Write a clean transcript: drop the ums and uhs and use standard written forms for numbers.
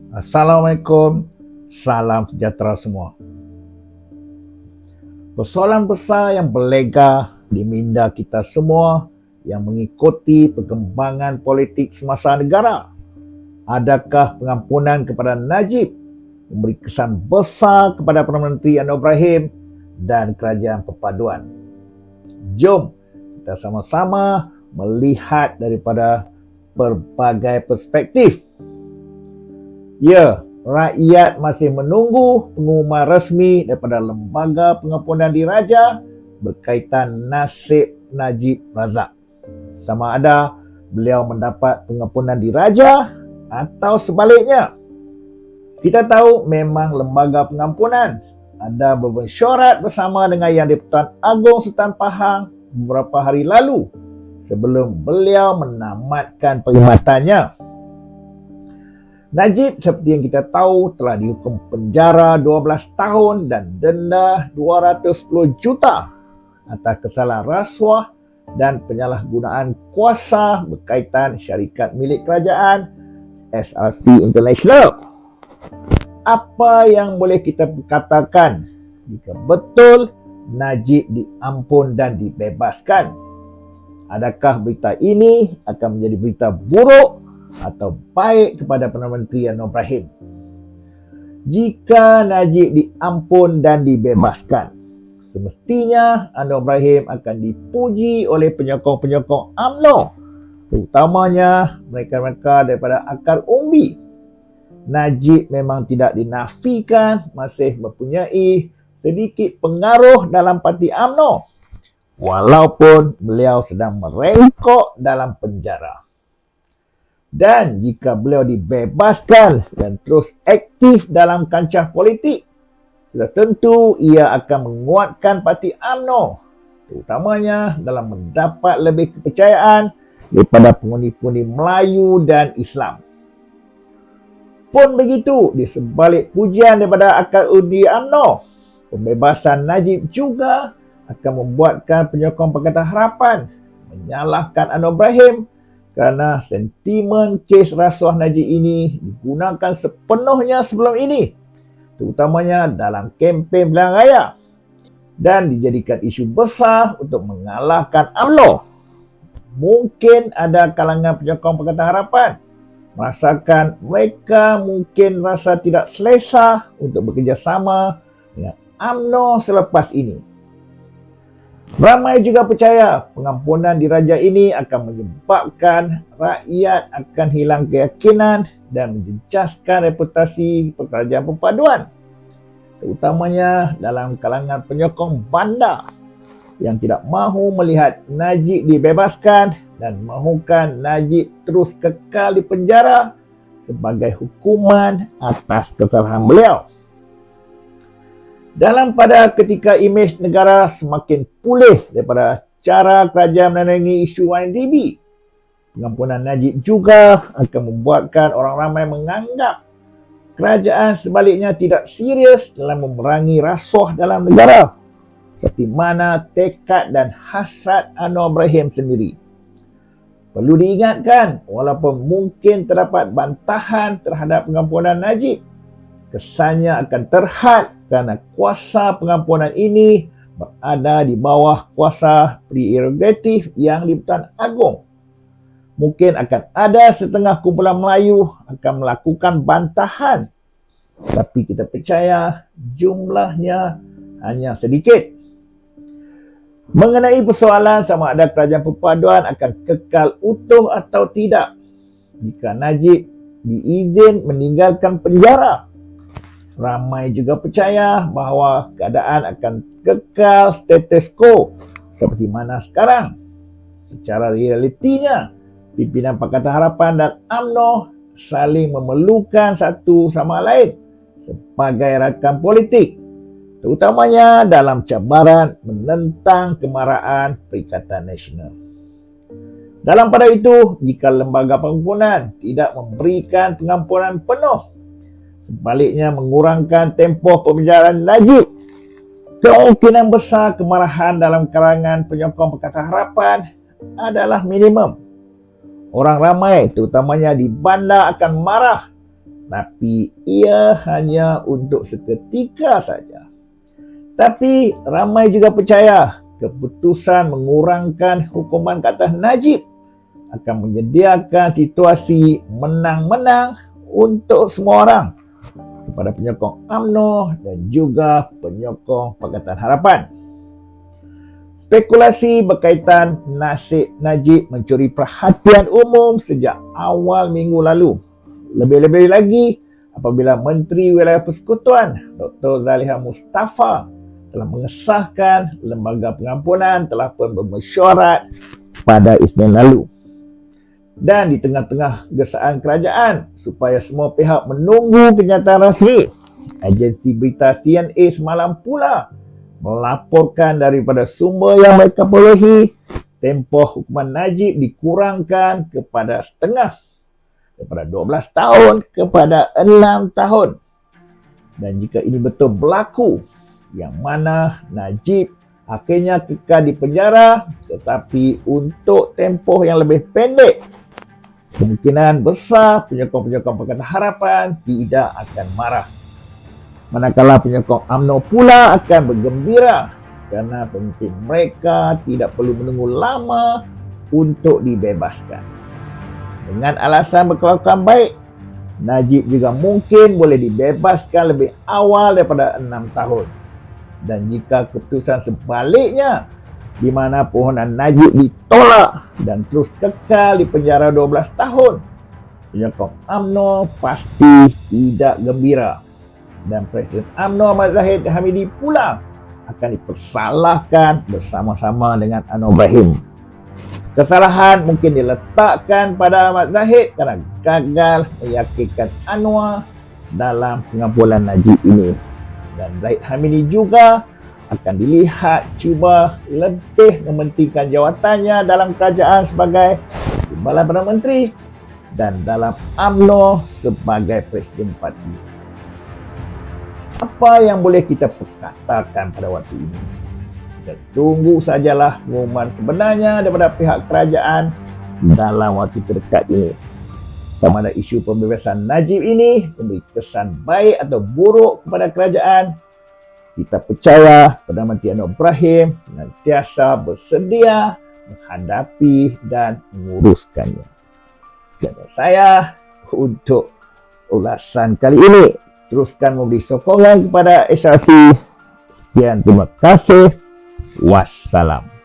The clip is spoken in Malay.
Assalamualaikum, salam sejahtera semua. Persoalan besar yang berlega di minda kita semua yang mengikuti perkembangan politik semasa negara. Adakah pengampunan kepada Najib memberi kesan besar kepada Perdana Menteri Anwar Ibrahim dan Kerajaan Perpaduan? Jom kita sama-sama melihat daripada berbagai perspektif. Ya, rakyat masih menunggu pengumuman rasmi daripada Lembaga Pengampunan Diraja berkaitan nasib Najib Razak. Sama ada beliau mendapat pengampunan diraja atau sebaliknya. Kita tahu memang Lembaga Pengampunan ada bermesyuarat bersama dengan Yang di-Pertuan Agong Sultan Pahang beberapa hari lalu sebelum beliau menamatkan perkhidmatannya. Najib seperti yang kita tahu telah dihukum penjara 12 tahun dan denda 210 juta atas kesalahan rasuah dan penyalahgunaan kuasa berkaitan syarikat milik kerajaan SRC International. Apa yang boleh kita katakan jika betul Najib diampun dan dibebaskan? Adakah berita ini akan menjadi berita buruk atau baik kepada Perdana Menteri Anwar Ibrahim? Jika Najib diampun dan dibebaskan, semestinya Anwar Ibrahim akan dipuji oleh penyokong-penyokong UMNO, terutamanya mereka-mereka daripada akar umbi. Najib memang tidak dinafikan masih mempunyai sedikit pengaruh dalam parti UMNO, walaupun beliau sedang merengkok dalam penjara. Dan jika beliau dibebaskan dan terus aktif dalam kancah politik, sudah tentu ia akan menguatkan parti UMNO, terutamanya dalam mendapat lebih kepercayaan daripada pengundi-pengundi Melayu dan Islam. Pun begitu, di sebalik pujian daripada akar undi UMNO, pembebasan Najib juga akan membuatkan penyokong Pakatan Harapan menyalahkan Anwar Ibrahim kerana sentimen kes rasuah Najib ini digunakan sepenuhnya sebelum ini, terutamanya dalam kempen pilihan raya, dan dijadikan isu besar untuk mengalahkan UMNO. Mungkin ada kalangan penyokong Pakatan Harapan merasakan mereka mungkin rasa tidak selesa untuk bekerjasama dengan UMNO selepas ini. Ramai juga percaya pengampunan diraja ini akan menyebabkan rakyat akan hilang keyakinan dan menjejaskan reputasi Kerajaan Perpaduan, terutamanya dalam kalangan penyokong bandar yang tidak mahu melihat Najib dibebaskan dan mahukan Najib terus kekal di penjara sebagai hukuman atas kesalahan beliau. Dalam pada ketika imej negara semakin pulih daripada cara kerajaan menerangi isu YNDB, pengampunan Najib juga akan membuatkan orang ramai menganggap kerajaan sebaliknya tidak serius dalam memerangi rasuah dalam negara, seperti mana tekad dan hasrat Anwar Ibrahim sendiri. Perlu diingatkan, walaupun mungkin terdapat bantahan terhadap pengampunan Najib, kesannya akan terhad kerana kuasa pengampunan ini berada di bawah kuasa prerogatif Yang di-Pertuan Agong. Mungkin akan ada setengah kumpulan Melayu akan melakukan bantahan, tapi kita percaya jumlahnya hanya sedikit. Mengenai persoalan sama ada Kerajaan Perpaduan akan kekal utuh atau tidak jika Najib diizin meninggalkan penjara, ramai juga percaya bahawa keadaan akan kekal status quo seperti mana sekarang. Secara realitinya, pimpinan Pakatan Harapan dan UMNO saling memerlukan satu sama lain sebagai rakan politik, terutamanya dalam cabaran menentang kemarahan Perikatan Nasional. Dalam pada itu, jika Lembaga Pengampunan tidak memberikan pengampunan penuh, sebaliknya mengurangkan tempoh pembicaraan Najib, kemungkinan besar kemarahan dalam kalangan penyokong Pakatan Harapan adalah minimum. Orang ramai, terutamanya di bandar, akan marah tapi ia hanya untuk seketika saja. Tapi ramai juga percaya keputusan mengurangkan hukuman ke atas Najib akan menyediakan situasi menang-menang untuk semua orang, kepada penyokong UMNO dan juga penyokong Pakatan Harapan. Spekulasi berkaitan nasib Najib mencuri perhatian umum sejak awal minggu lalu. Lebih-lebih lagi apabila Menteri Wilayah Persekutuan Dr. Zaliha Mustafa telah mengesahkan Lembaga Pengampunan telah pun bermesyuarat pada Isnin lalu. Dan di tengah-tengah gesaan kerajaan supaya semua pihak menunggu kenyataan rasmi, agensi berita TNA semalam pula melaporkan daripada sumber yang mereka perolehi tempoh hukuman Najib dikurangkan kepada setengah, daripada 12 tahun kepada 6 tahun. Dan jika ini betul berlaku, yang mana Najib akhirnya kekal di penjara tetapi untuk tempoh yang lebih pendek, kemungkinan besar penyokong-penyokong Pakatan Harapan tidak akan marah. Manakala penyokong UMNO pula akan bergembira kerana pemimpin mereka tidak perlu menunggu lama untuk dibebaskan. Dengan alasan berkelakuan baik, Najib juga mungkin boleh dibebaskan lebih awal daripada 6 tahun. Dan jika keputusan sebaliknya, di mana permohonan Najib ditolak dan terus kekal di penjara 12 tahun, penyokong UMNO pasti tidak gembira. Dan Presiden UMNO Ahmad Zahid Hamidi pula akan dipersalahkan bersama-sama dengan Anwar Ibrahim. Kesalahan mungkin diletakkan pada Ahmad Zahid kerana gagal meyakinkan Anwar dalam pengampunan Najib ini. Dan Zahid Hamidi juga akan dilihat cuba lebih mementingkan jawatannya dalam kerajaan sebagai Timbalan Perdana Menteri dan dalam UMNO sebagai Presiden Parti. Apa yang boleh kita perkatakan pada waktu ini? Kita tunggu sajalah pengumuman sebenarnya daripada pihak kerajaan dalam waktu terdekat ini. Sama ada isu pembebasan Najib ini memberi kesan baik atau buruk kepada kerajaan, kita percaya Perdana Menteri Anwar Ibrahim senantiasa bersedia menghadapi dan menguruskannya. Jadi saya untuk ulasan kali ini teruskan memberi sokongan kepada SRC. Sekian, terima kasih. Wassalam.